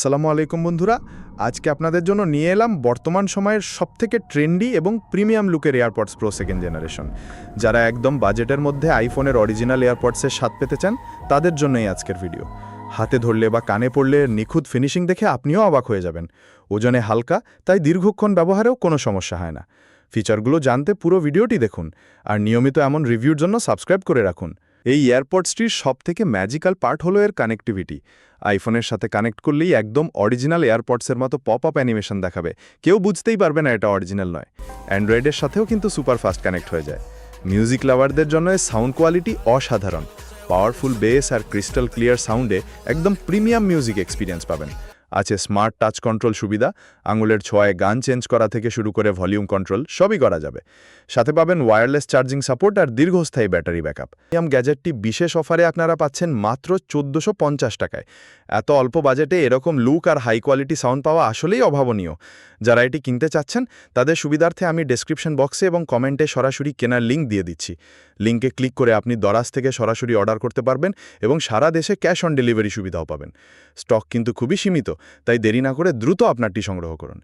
আসসালামু আলাইকুম বন্ধুরা, আজকে আপনাদের জন্য নিয়ে এলাম বর্তমান সময়ের সবথেকে ট্রেন্ডি এবং প্রিমিয়াম লুকের এয়ারপডস প্রো সেকেন্ড জেনারেশন। যারা একদম বাজেটের মধ্যে আইফোনের অরিজিনাল এয়ারপডসের স্বাদ পেতে চান, তাদের জন্যই আজকের ভিডিও। হাতে ধরলে বা কানে পড়লে নিখুঁত ফিনিশিং দেখে আপনিও অবাক হয়ে যাবেন। ওজনে হালকা, তাই দীর্ঘক্ষণ ব্যবহারেও কোনো সমস্যা হয় না। ফিচারগুলো জানতে পুরো ভিডিওটি দেখুন, আর নিয়মিত এমন রিভিউর জন্য সাবস্ক্রাইব করে রাখুন। এই এয়ারপডসটির সবথেকে ম্যাজিক্যাল পার্ট হলো এর কানেক্টিভিটি। আইফোনের সাথে কানেক্ট করলেই একদম অরিজিনাল এয়ারপডসের মতো পপ আপ অ্যানিমেশন দেখাবে, কেউ বুঝতেই পারবে না এটা অরিজিনাল নয়। অ্যান্ড্রয়েডের সাথেও কিন্তু সুপার ফাস্ট কানেক্ট হয়ে যায়। মিউজিক লাভারদের জন্য এর সাউন্ড কোয়ালিটি অসাধারণ। পাওয়ারফুল বেস আর ক্রিস্টাল ক্লিয়ার সাউন্ডে একদম প্রিমিয়াম মিউজিক এক্সপিরিয়েন্স পাবেন। আছে স্মার্ট টাচ কন্ট্রোল সুবিধা, আঙুলের ছোঁয়ায় গান চেঞ্জ করা থেকে শুরু করে ভলিউম কন্ট্রোল সবই করা যাবে। সাথে পাবেন ওয়্যারলেস চার্জিং সাপোর্ট আর দীর্ঘস্থায়ী ব্যাটারি ব্যাকআপ। প্রিমিয়াম গ্যাজেটটি বিশেষ অফারে আপনারা পাচ্ছেন মাত্র ১৪৫০ টাকায়। এত অল্প বাজেটে এরকম লুক আর হাই কোয়ালিটি সাউন্ড পাওয়া আসলেই অভাবনীয়। যারা এটি কিনতে চাচ্ছেন, তাদের সুবিধার্থে আমি ডেসক্রিপশন বক্সে এবং কমেন্টে সরাসরি কেনার লিঙ্ক দিয়ে দিচ্ছি। লিঙ্কে ক্লিক করে আপনি দরাজ থেকে সরাসরি অর্ডার করতে পারবেন এবং সারা দেশে ক্যাশ অন ডেলিভারি সুবিধাও পাবেন। স্টক কিন্তু খুবই সীমিত, তাই দেরি না করে দ্রুত আপনারটি সংগ্রহ করুন।